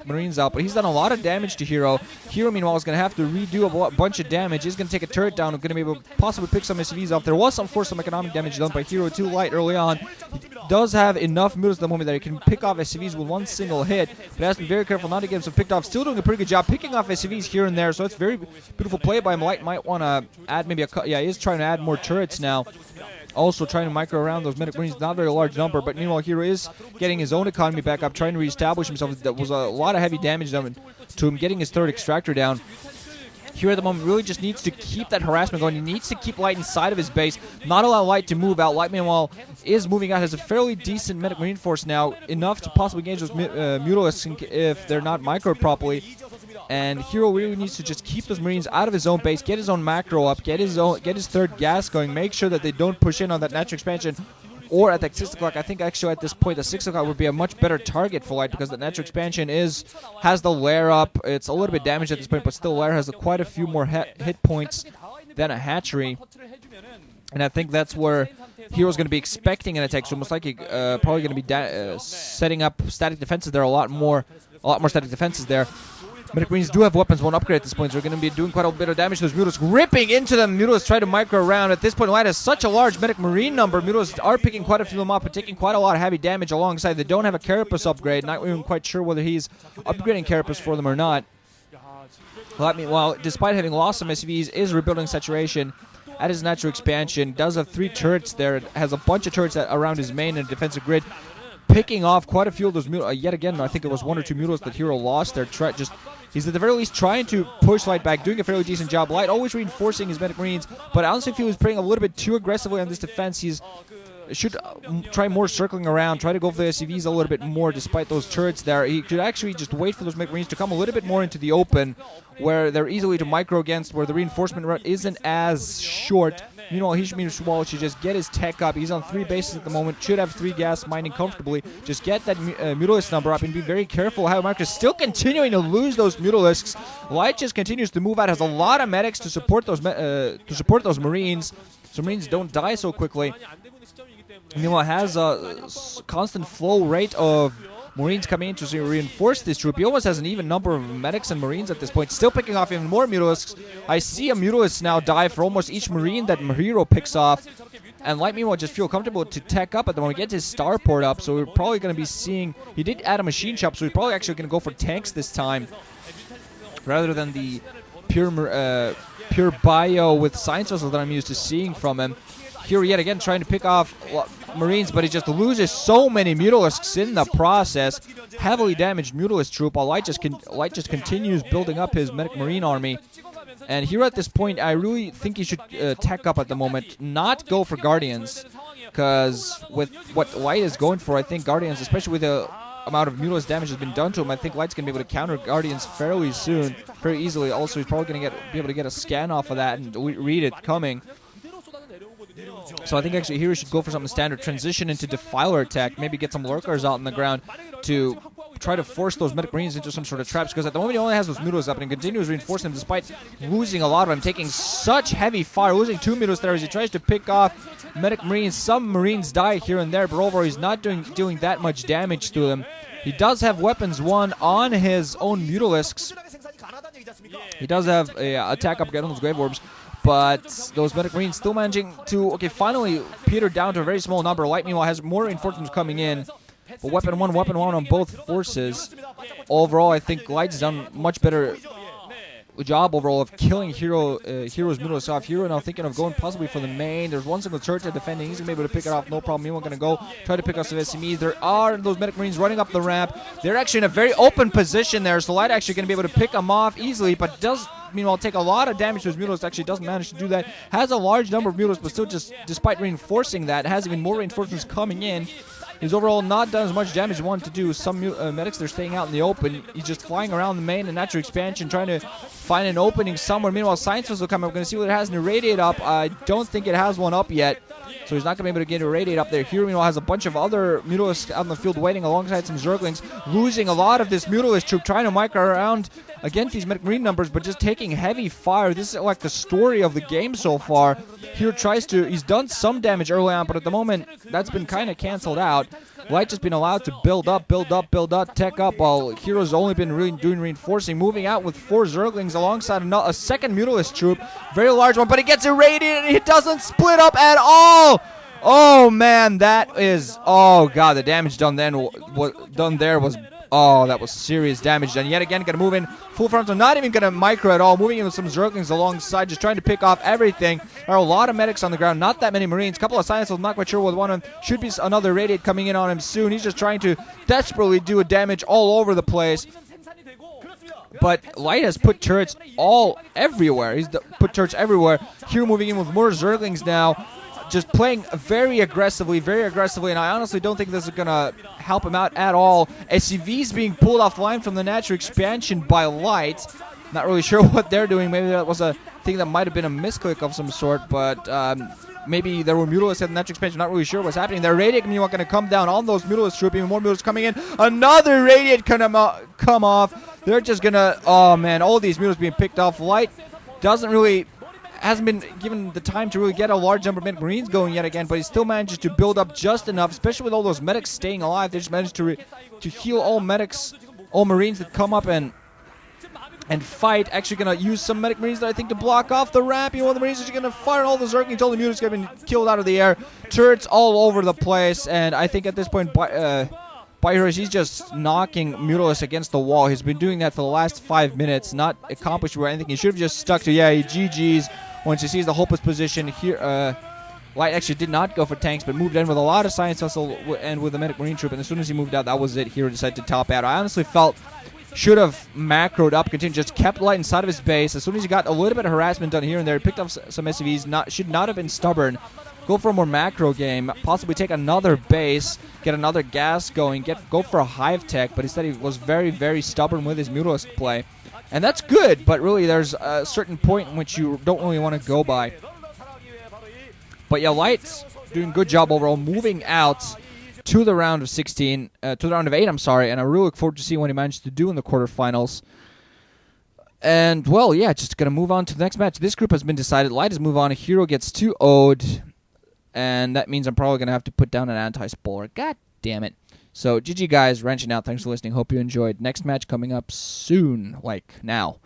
Marines out, but he's done a lot of damage to Hero. Hero, meanwhile, is going to have to redo a bunch of damage. He's going to take a turret down and going to be able to possibly pick some SCVs off. There was, of course, some economic damage done by Hero too light early on. He does have enough mutas at the moment that he can pick off SCVs with one single hit, but he has to be very careful not to get himself picked off. Still doing a pretty good job picking off SCVs here and there, so it's very beautiful play by him. Light might want to add maybe he is trying to add more turrets now. Also trying to micro around those medic marines, not a very large number, but meanwhile Hero is getting his own economy back up, trying to reestablish himself. That was a lot of heavy damage done to him, getting his third extractor down. Hero at the moment really just needs to keep that harassment going. He needs to keep Light inside of his base, not allow Light to move out. Light, meanwhile, is moving out, has a fairly decent medic marine force now, enough to possibly engage those mutalisks if they're not microed properly. And Hero really needs to just keep those Marines out of his own base, get his own macro up, get his third gas going, make sure that they don't push in on that natural expansion. Or at that 6 o'clock, I think actually at this point the 6 o'clock would be a much better target for Light, because the natural expansion has the lair up. It's a little bit damaged at this point, but still lair has quite a few more hit points than a hatchery. And I think that's where Hero's going to be expecting an attack, so most likely probably going to be setting up static defenses there, a lot more static defenses there. Medic Marines do have weapons, one upgrade at this point, so they're going to be doing quite a bit of damage to those Mutalisks, ripping into them. Mutalisks try to micro around. At this point, Light has such a large Medic Marine number. Mutalisks are picking quite a few of them up and taking quite a lot of heavy damage alongside. They don't have a Carapace upgrade. Not even quite sure whether he's upgrading Carapace for them or not. Light, meanwhile, despite having lost some SCVs, is rebuilding saturation at his natural expansion. Does have 3 turrets there. Has a bunch of turrets around his main and defensive grid, picking off quite a few of those yet again, I think it was 1 or 2 Mutalisks that Hero lost there. He's at the very least trying to push Light back, doing a fairly decent job. Light always reinforcing his Medic Marines, but I honestly feel he's playing a little bit too aggressively on this defense. He should try more circling around, try to go for the SCVs a little bit more despite those turrets there. He could actually just wait for those Medic Marines to come a little bit more into the open, where they're easily to micro against, where the reinforcement route isn't as short. Meanwhile, he should just get his tech up. He's on 3 bases at the moment. Should have 3 gas mining comfortably. Just get that Mutalisk number up and be very careful how Mark is still continuing to lose those Mutalisks. Light just continues to move out. Has a lot of medics to support those Marines, so Marines don't die so quickly. Meanwhile, has a constant flow rate of Marines coming in to reinforce this troop. He almost has an even number of medics and Marines at this point, still picking off even more Mutalisks. I see a Mutalisk now die for almost each Marine that Hero picks off. And Light, meanwhile, just feel comfortable to tech up at the moment, get his starport up, so we're probably going to be seeing... He did add a machine shop, so he's probably actually going to go for tanks this time, rather than the pure bio with science vessels that I'm used to seeing from him. Here yet again trying to pick off Marines, but he just loses so many Mutalisks in the process. Heavily damaged Mutalisk troop, while Light just continues building up his Medic Marine army. And here at this point, I really think he should tech up at the moment, not go for Guardians, because with what Light is going for, I think Guardians, especially with the amount of Mutalisk damage has been done to him, I think Light's going to be able to counter Guardians fairly soon, very easily. Also, he's probably going to be able to get a scan off of that and read it coming. So I think actually here we should go for something standard, transition into Defiler attack, maybe get some lurkers out on the ground to try to force those Medic Marines into some sort of traps, because at the moment he only has those Mutalisks up and continues reinforcing them despite losing a lot of them, taking such heavy fire, losing 2 Mutalisks there as he tries to pick off Medic Marines. Some Marines die here and there, but overall he's not doing that much damage to them. He does have weapons 1 on his own Mutalisks. He does have a attack upgrade on those Grave Orbs, but those Medic Marines still managing to, finally peter down to a very small number. Light, meanwhile, has more reinforcements coming in. But weapon one on both forces. Overall, I think Light's done much better job overall of killing Hero's Mutalisks off. Hero now thinking of going possibly for the main. There's one single turret defending. He's going to be able to pick it off, no problem. Meanwhile, going to go try to pick off some SMEs. There are those Medic Marines running up the ramp. They're actually in a very open position there, so Light actually going to be able to pick them off easily, but does meanwhile take a lot of damage to his Mutalisks. Actually doesn't manage to do that. Has a large number of Mutalisks, but still just, despite reinforcing that, has even more reinforcements coming in. He's overall not done as much damage as he wanted to do. Some medics, they're staying out in the open. He's just flying around the main and natural expansion, trying to find an opening somewhere. Meanwhile, Science Vessel will come up. We're going to see whether it has an irradiate up. I don't think it has one up yet, so he's not going to be able to get a irradiate up there. Hero, meanwhile, has a bunch of other Mutalisks out in the field waiting alongside some Zerglings, losing a lot of this Mutalisk troop, trying to micro around against these Medic Marine numbers, but just taking heavy fire. This is like the story of the game so far. Hero he's done some damage early on, but at the moment, that's been kind of canceled out. Light just been allowed to build up, tech up, while Hero's only been really doing reinforcing, moving out with 4 Zerglings alongside a second Mutalist troop. Very large one, but he gets irradiated, and it doesn't split up at all! Oh, man, that is... Oh, God, the damage done then was... Oh, that was serious damage done. Yet again, going to move in full frontal. Not even going to micro at all. Moving in with some Zerglings alongside, just trying to pick off everything. There are a lot of medics on the ground. Not that many Marines. Couple of Silencers. Not quite sure what one of them. Should be another Radiate coming in on him soon. He's just trying to desperately do a damage all over the place. But Light has put turrets everywhere. He's put turrets everywhere. Hero moving in with more Zerglings now. Just playing very aggressively, and I honestly don't think this is going to help him out at all. SCV's being pulled offline from the natural expansion by Light. Not really sure what they're doing. Maybe that was a thing that might have been a misclick of some sort, but maybe there were Mutalists at the natural expansion. Not really sure what's happening. Their Radiate going to come down on those Mutalist troops. Even more Mutalists coming in. Another Radiate come off. They're just going to... Oh, man, all these Mutalists being picked off. Light hasn't been given the time to really get a large number of medic Marines going yet again, but he still manages to build up just enough, especially with all those medics staying alive. They just managed to heal all Marines that come up and fight. Actually going to use some medic Marines that I think to block off the ramp. You know, the Marines are going to fire all the Zerglings. All the Mutants have been killed out of the air. Turrets all over the place, and I think at this point, Byhurst, he's just knocking Mutalists against the wall. He's been doing that for the last 5 minutes, not accomplished anything. He should have just stuck to, he GG's. Once he sees the hopeless position here, Light actually did not go for tanks, but moved in with a lot of Science Vessel and with the Medic Marine troop, and as soon as he moved out, that was it. Hero decided to top out. I honestly felt should have macroed up, continued, just kept Light inside of his base. As soon as he got a little bit of harassment done here and there, he picked up some SCVs, should not have been stubborn. Go for a more macro game, possibly take another base, get another gas going, go for a hive tech, but instead he was very, very stubborn with his Mutalist play. And that's good, but really there's a certain point in which you don't really want to go by. But yeah, Light's doing a good job overall, moving out to the round of 16, to the round of 8, I'm sorry, and I really look forward to seeing what he managed to do in the quarterfinals. And, well, yeah, just going to move on to the next match. This group has been decided. Light has moved on. Hero gets 2-0'd. And that means I'm probably going to have to put down an anti-spoiler. God damn it. So, GG guys, wrenching out. Thanks for listening. Hope you enjoyed. Next match coming up soon, like now.